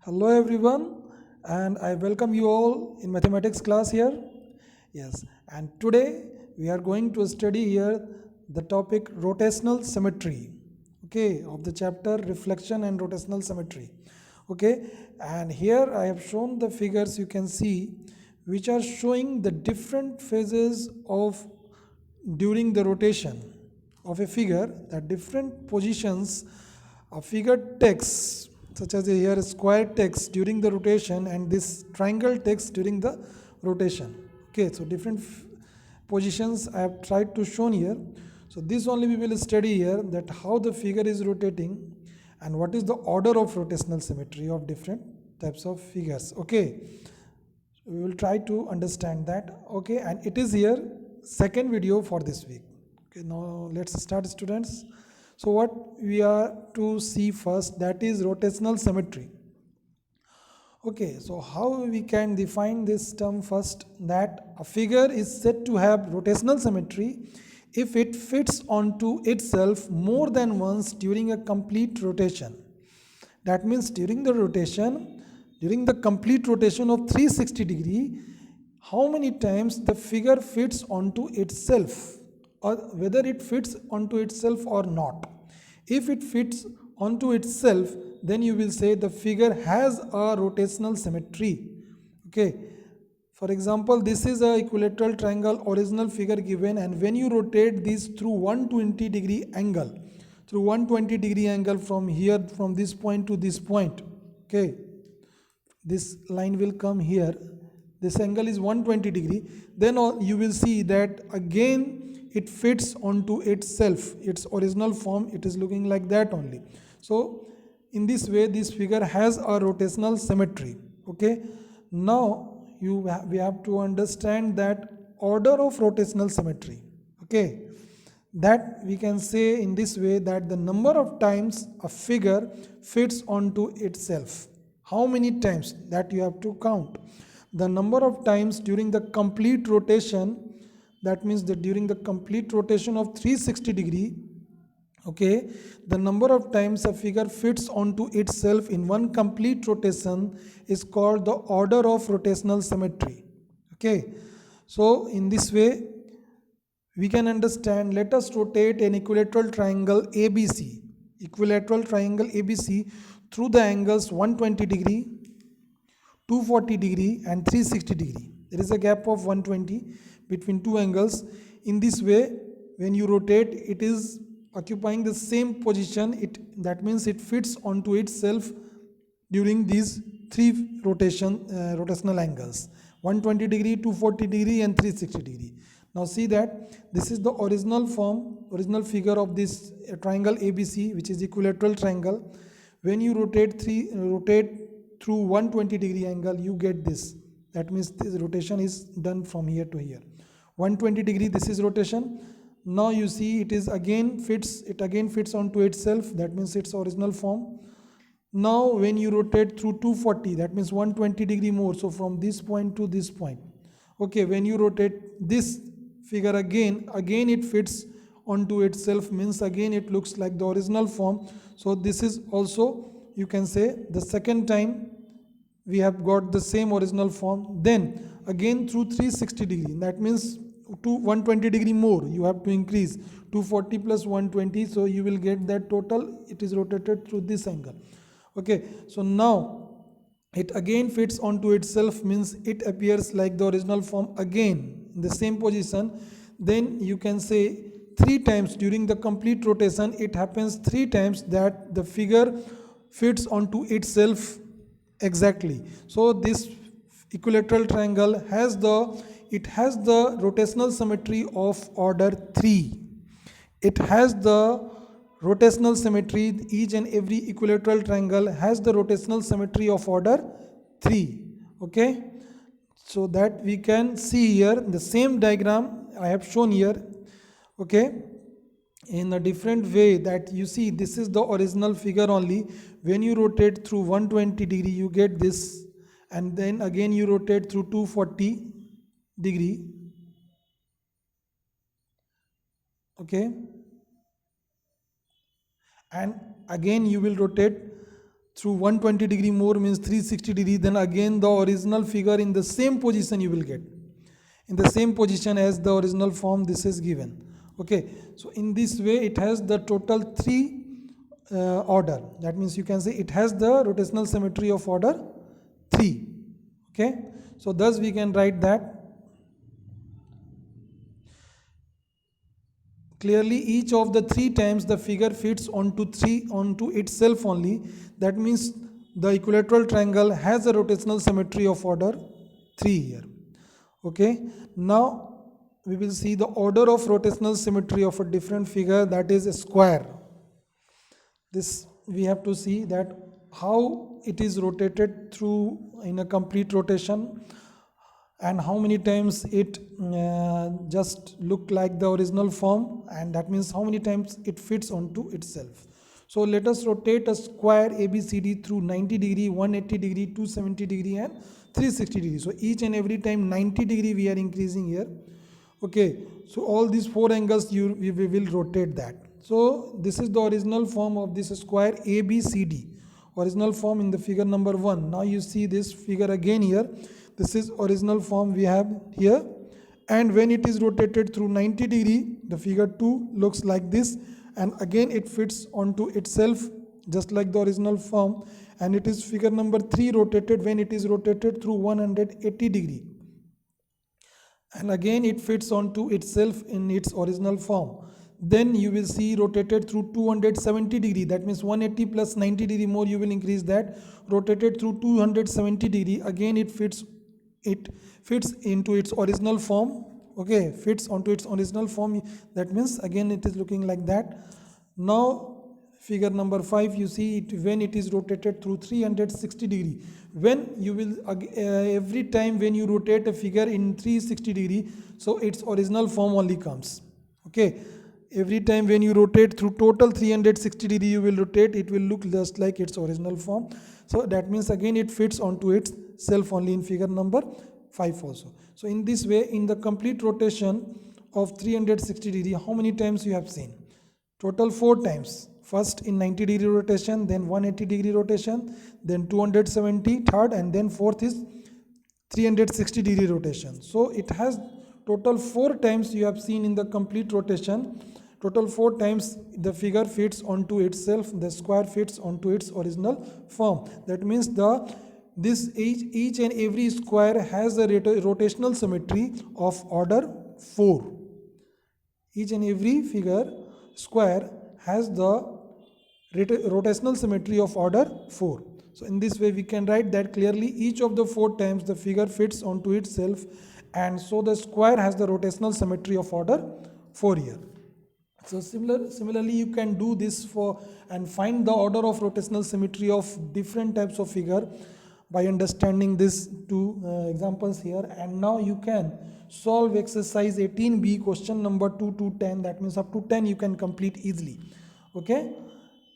Hello everyone, and I welcome you all in mathematics class here. Yes, and today we are going to study here the topic rotational symmetry. Okay, of the chapter reflection and rotational symmetry. Okay, and here I have shown the figures you can see which are showing the different phases of during the rotation of a figure, the different positions a figure takes, such as here square takes during the rotation and this triangle takes during the rotation. Okay, so different positions I have tried to show here. So this only we will study here, that how the figure is rotating and what is the order of rotational symmetry of different types of figures. Okay, we will try to understand that. Okay, and it is here second video for this week. Okay, now let's start, students. So what we are to see first, that is rotational symmetry. Okay, so how we can define this term first, that a figure is said to have rotational symmetry if it fits onto itself more than once during a complete rotation. That means during the complete rotation of 360 degree, how many times the figure fits onto itself, or whether it fits onto itself or not. If it fits onto itself, then you will say the figure has a rotational symmetry. Okay, for example, this is a equilateral triangle original figure given, and when you rotate this through 120 degree angle, from here, from this point to this point, okay, this line will come here, this angle is 120 degree, then you will see that again it fits onto itself, its original form, it is looking like that only. So in this way this figure has a rotational symmetry. Okay, now we have to understand that order of rotational symmetry. Okay, that we can say in this way, that the number of times a figure fits onto itself, how many times, that you have to count. The number of times during the complete rotation, that means that during the complete rotation of 360 degree, okay, the number of times a figure fits onto itself in one complete rotation is called the order of rotational symmetry. Okay, so in this way we can understand. Let us rotate an equilateral triangle ABC, through the angles 120 degree, 240 degree and 360 degree. There is a gap of 120 between two angles. In this way, when you rotate, it is occupying the same position. That means it fits onto itself during these three rotational angles: 120 degree, 240 degree and 360 degree. Now see that this is the original figure of this triangle ABC, which is equilateral triangle. When you rotate through 120 degree angle, you get this. That means this rotation is done from here to here. 120 degree, this is rotation. Now you see it again fits onto itself, that means its original form. Now when you rotate through 240, that means 120 degree more, so from this point to this point. Okay, when you rotate this figure again it fits onto itself, means again it looks like the original form. So this is also, you can say, the second time we have got the same original form. Then again through 360 degree, that means to 120 degree more, you have to increase 240 plus 120, so you will get that total, it is rotated through this angle. Okay, so now it again fits onto itself, means it appears like the original form again in the same position. Then you can say three times during the complete rotation, it happens three times that the figure fits onto itself exactly. So this equilateral triangle has the rotational symmetry of order 3. It has the rotational symmetry, each and every equilateral triangle has the rotational symmetry of order 3. Okay, so that we can see here the same diagram I have shown here. Okay, in a different way, that you see this is the original figure only. When you rotate through 120 degree, you get this, and then again you rotate through 240 degree. Okay, and again you will rotate through 120 degree more means 360 degree, then again the original figure in the same position you will get, in the same position as the original form this is given. Okay, so in this way it has the total 3 order. That means you can say it has the rotational symmetry of order 3. Okay, so thus we can write that clearly each of the 3 times the figure fits onto itself only. That means the equilateral triangle has a rotational symmetry of order 3 here. Okay, now we will see the order of rotational symmetry of a different figure, that is a square. This we have to see that how it is rotated through in a complete rotation, and how many times it just look like the original form, and that means how many times it fits onto itself. So let us rotate a square ABCD through 90 degree, 180 degree, 270 degree and 360 degree. So each and every time 90 degree we are increasing here. Okay, so all these 4 angles we will rotate that. So this is the original form of this square ABCD, original form in the figure number 1. Now you see this figure again here. This is original form we have here, and when it is rotated through 90 degree, the figure 2 looks like this, and again it fits onto itself just like the original form, and it is figure number 3 rotated when it is rotated through 180 degree, and again it fits onto itself in its original form. Then you will see rotated through 270 degree, that means 180 plus 90 degree more you will increase that, rotated through 270 degree, again it fits into its original form. Okay, fits onto its original form, that means again it is looking like that. Now figure number 5, you see it when it is rotated through 360 degree. When you will every time when you rotate a figure in 360 degree, so its original form only comes. Okay, every time when you rotate through total 360 degree you will rotate, it will look just like its original form. So that means again it fits onto itself only in figure number 5 also. So in this way, in the complete rotation of 360 degree, how many times you have seen? Total 4 times. First in 90 degree rotation, then 180 degree rotation, then 270 third, and then fourth is 360 degree rotation. So it has total 4 times you have seen in the complete rotation. Total 4 times the figure fits onto itself, the square fits onto its original form. That means each and every square has a rotational symmetry of order 4. Each and every figure square has the rotational symmetry of order 4. So in this way we can write that clearly each of the 4 times the figure fits onto itself, and so the square has the rotational symmetry of order 4 here. So similarly you can do this and find the order of rotational symmetry of different types of figure by understanding these 2 examples here. And now you can solve exercise 18b question number 2 to 10, that means up to 10 you can complete easily. Okay,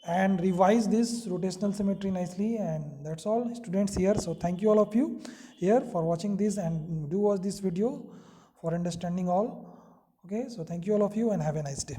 and revise this rotational symmetry nicely, and that's all students here. So thank you all of you here for watching this, and do watch this video for understanding all. Okay, so thank you all of you and have a nice day.